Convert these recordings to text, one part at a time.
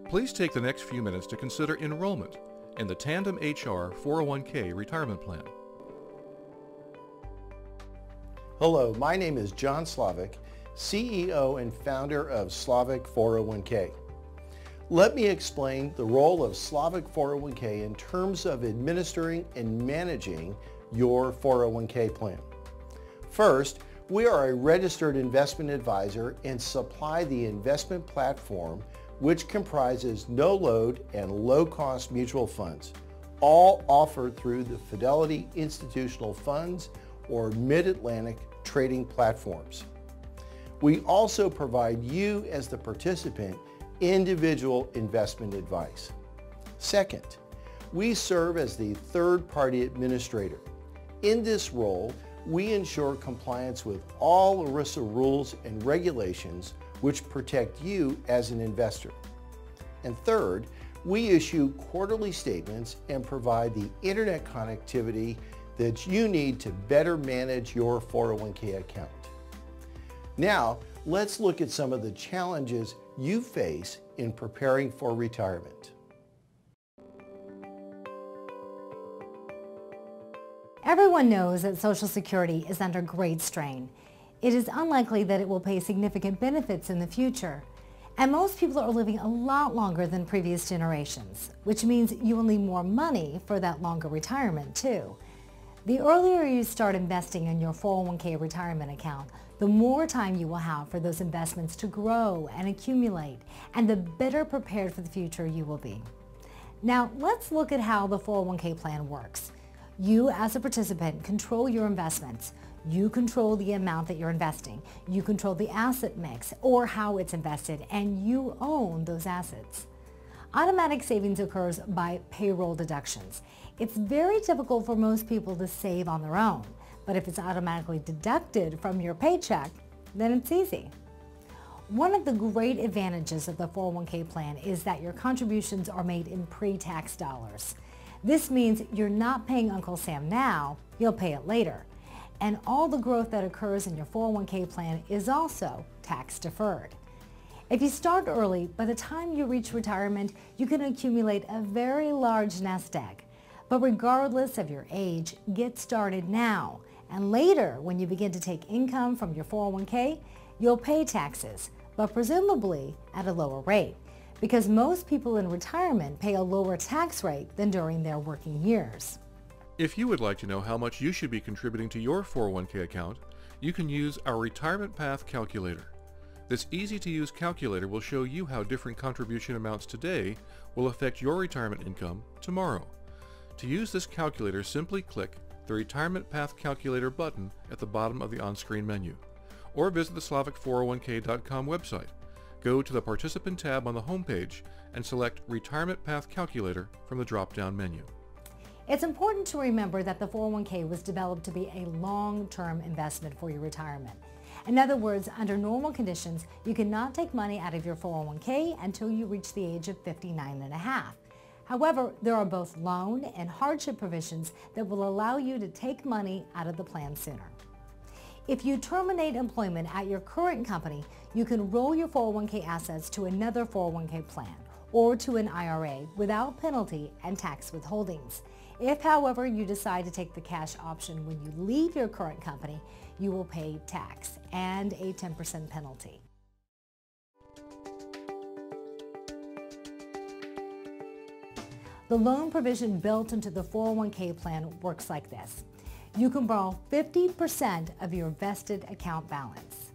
Please take the next few minutes to consider enrollment in the Tandem HR 401k retirement plan. Hello, my name is John Slavic, CEO and founder of Slavic 401k. Let me explain the role of Slavic 401k in terms of administering and managing your 401k plan. First, we are a registered investment advisor and supply the investment platform which comprises no-load and low-cost mutual funds, all offered through the Fidelity Institutional Funds or Mid-Atlantic trading platforms. We also provide you as the participant individual investment advice. Second, we serve as the third-party administrator. In this role, we ensure compliance with all ERISA rules and regulations which protect you as an investor. And third, we issue quarterly statements and provide the internet connectivity that you need to better manage your 401k account. Now, let's look at some of the challenges you face in preparing for retirement. Everyone knows that Social Security is under great strain. It is unlikely that it will pay significant benefits in the future. And most people are living a lot longer than previous generations, which means you will need more money for that longer retirement too. The earlier you start investing in your 401k retirement account, the more time you will have for those investments to grow and accumulate, and the better prepared for the future you will be. Now, let's look at how the 401k plan works. You, as a participant, control your investments. You control the amount that you're investing. You control the asset mix or how it's invested, and you own those assets. Automatic savings occurs by payroll deductions. It's very difficult for most people to save on their own, but if it's automatically deducted from your paycheck, then it's easy. One of the great advantages of the 401k plan is that your contributions are made in pre-tax dollars. This means you're not paying Uncle Sam now, you'll pay it later. And all the growth that occurs in your 401k plan is also tax deferred. If you start early, by the time you reach retirement, you can accumulate a very large nest egg. But regardless of your age, get started now. And later, when you begin to take income from your 401k, you'll pay taxes, but presumably at a lower rate, because most people in retirement pay a lower tax rate than during their working years. If you would like to know how much you should be contributing to your 401k account, you can use our Retirement Path Calculator. This easy-to-use calculator will show you how different contribution amounts today will affect your retirement income tomorrow. To use this calculator, simply click the Retirement Path Calculator button at the bottom of the on-screen menu, or visit the Slavic401k.com website. Go to the Participant tab on the home page and select Retirement Path Calculator from the drop-down menu. It's important to remember that the 401k was developed to be a long-term investment for your retirement. In other words, under normal conditions, you cannot take money out of your 401k until you reach the age of 59 and a half. However, there are both loan and hardship provisions that will allow you to take money out of the plan sooner. If you terminate employment at your current company, you can roll your 401k assets to another 401k plan or to an IRA without penalty and tax withholdings. If, however, you decide to take the cash option when you leave your current company, you will pay tax and a 10% penalty. The loan provision built into the 401k plan works like this. You can borrow 50% of your vested account balance.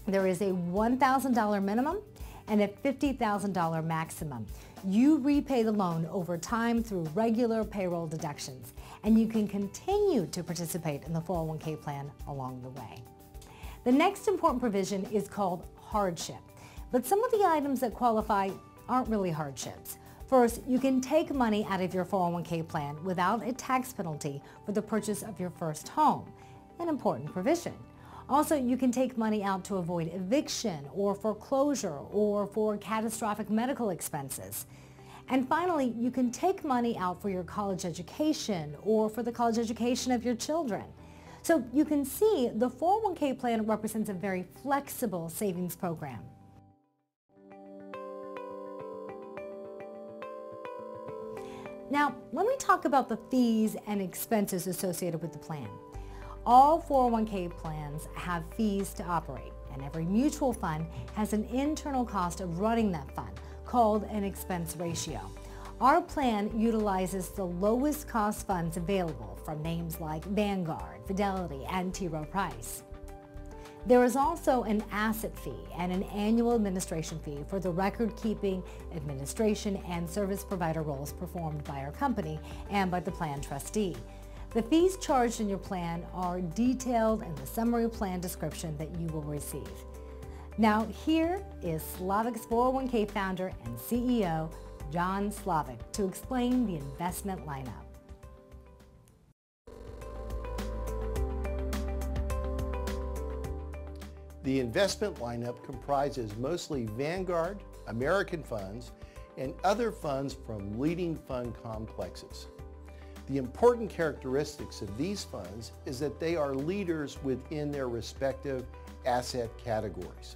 There is a $1,000 minimum and a $50,000 maximum. You repay the loan over time through regular payroll deductions, and you can continue to participate in the 401k plan along the way. The next important provision is called hardship, but some of the items that qualify aren't really hardships. First, you can take money out of your 401k plan without a tax penalty for the purchase of your first home, an important provision. Also, you can take money out to avoid eviction or foreclosure or for catastrophic medical expenses. And finally, you can take money out for your college education or for the college education of your children. So you can see the 401k plan represents a very flexible savings program. Now, let me talk about the fees and expenses associated with the plan. All 401k plans have fees to operate, and every mutual fund has an internal cost of running that fund, called an expense ratio. Our plan utilizes the lowest cost funds available from names like Vanguard, Fidelity, and T. Rowe Price. There is also an asset fee and an annual administration fee for the record-keeping, administration, and service provider roles performed by our company and by the plan trustee. The fees charged in your plan are detailed in the summary plan description that you will receive. Now here is Slavic's 401k founder and CEO, John Slavic, to explain the investment lineup. The investment lineup comprises mostly Vanguard, American funds, and other funds from leading fund complexes. The important characteristics of these funds is that they are leaders within their respective asset categories.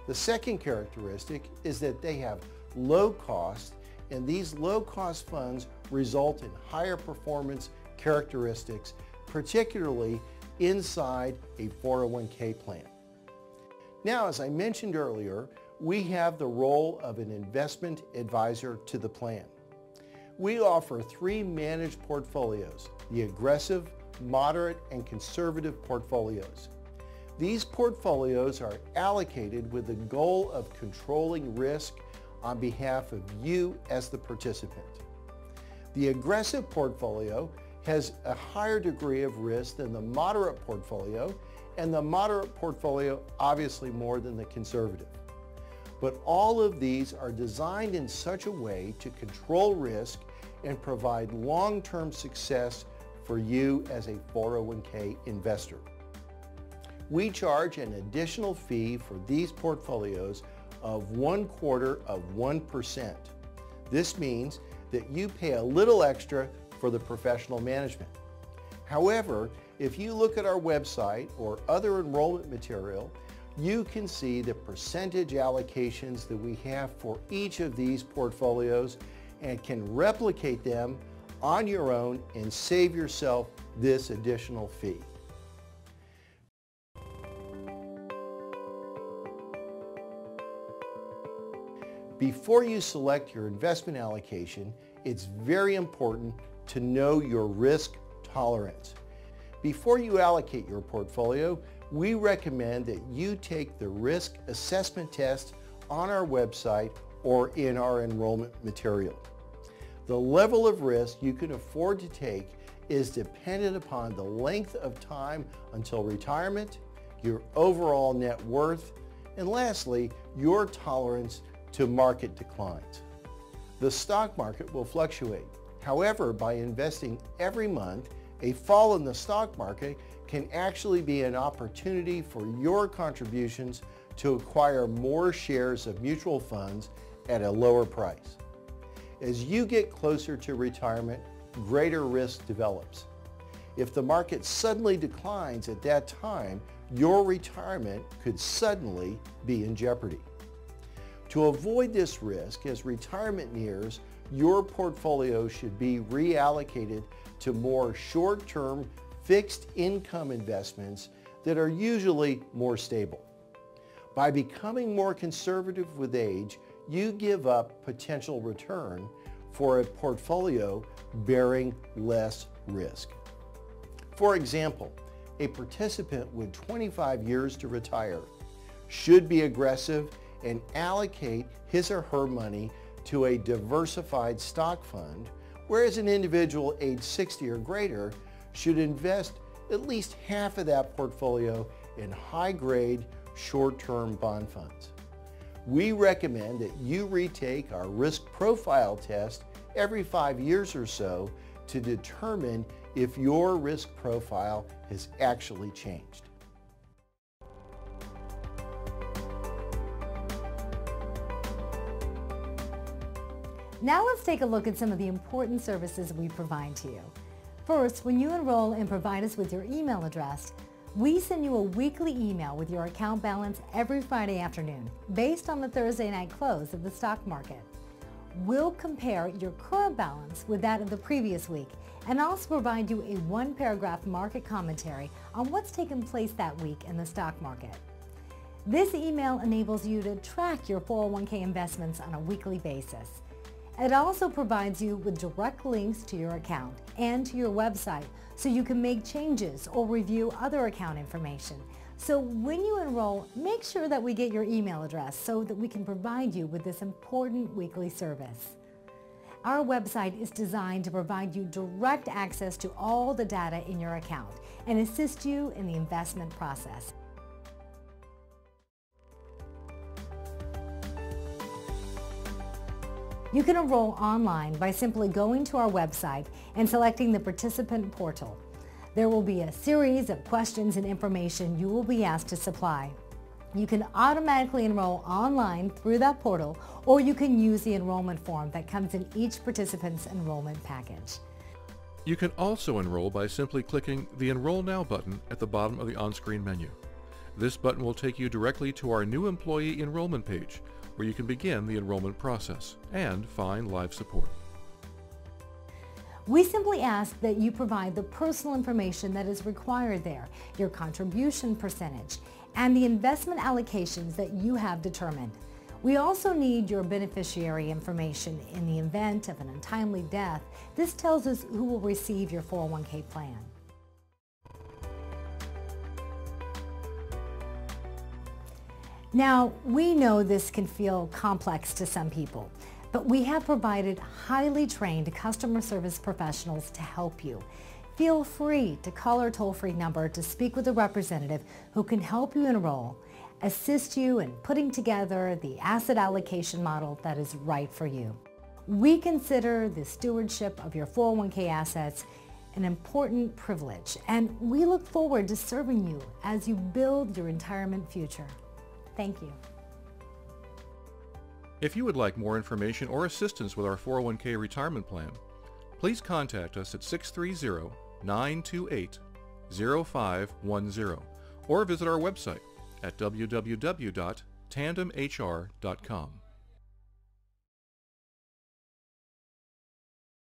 The second characteristic is that they have low cost, and these low cost funds result in higher performance characteristics, particularly inside a 401k plan. Now, as I mentioned earlier, we have the role of an investment advisor to the plan. We offer 3 managed portfolios, the aggressive, moderate, and conservative portfolios. These portfolios are allocated with the goal of controlling risk on behalf of you as the participant. The aggressive portfolio has a higher degree of risk than the moderate portfolio, and the moderate portfolio obviously more than the conservative. But all of these are designed in such a way to control risk and provide long-term success for you as a 401k investor. We charge an additional fee for these portfolios of 1/4%. This means that you pay a little extra for the professional management. However, if you look at our website or other enrollment material, you can see the percentage allocations that we have for each of these portfolios and can replicate them on your own and save yourself this additional fee. Before you select your investment allocation, it's very important to know your risk tolerance. Before you allocate your portfolio, we recommend that you take the risk assessment test on our website or in our enrollment material. The level of risk you can afford to take is dependent upon the length of time until retirement, your overall net worth, and lastly, your tolerance to market declines. The stock market will fluctuate. However, by investing every month, a fall in the stock market can actually be an opportunity for your contributions to acquire more shares of mutual funds at a lower price. As you get closer to retirement, greater risk develops. If the market suddenly declines at that time, your retirement could suddenly be in jeopardy. To avoid this risk, as retirement nears, your portfolio should be reallocated to more short-term fixed income investments that are usually more stable. By becoming more conservative with age, you give up potential return for a portfolio bearing less risk. For example, a participant with 25 years to retire should be aggressive and allocate his or her money to a diversified stock fund, whereas an individual age 60 or greater should invest at least half of that portfolio in high-grade, short-term bond funds. We recommend that you retake our risk profile test every 5 years or so to determine if your risk profile has actually changed. Now let's take a look at some of the important services we provide to you. First, when you enroll and provide us with your email address, we send you a weekly email with your account balance every Friday afternoon, based on the Thursday night close of the stock market. We'll compare your current balance with that of the previous week and also provide you a one-paragraph market commentary on what's taken place that week in the stock market. This email enables you to track your 401k investments on a weekly basis. It also provides you with direct links to your account and to your website so you can make changes or review other account information. So when you enroll, make sure that we get your email address so that we can provide you with this important weekly service. Our website is designed to provide you direct access to all the data in your account and assist you in the investment process. You can enroll online by simply going to our website and selecting the participant portal. There will be a series of questions and information you will be asked to supply. You can automatically enroll online through that portal, or you can use the enrollment form that comes in each participant's enrollment package. You can also enroll by simply clicking the Enroll Now button at the bottom of the on-screen menu. This button will take you directly to our new employee enrollment page, where you can begin the enrollment process and find live support. We simply ask that you provide the personal information that is required there, your contribution percentage, and the investment allocations that you have determined. We also need your beneficiary information in the event of an untimely death. This tells us who will receive your 401k plan. Now, we know this can feel complex to some people, but we have provided highly trained customer service professionals to help you. Feel free to call our toll-free number to speak with a representative who can help you enroll, assist you in putting together the asset allocation model that is right for you. We consider the stewardship of your 401k assets an important privilege, and we look forward to serving you as you build your retirement future. Thank you. If you would like more information or assistance with our 401k retirement plan, please contact us at 630-928-0510 or visit our website at www.tandemhr.com.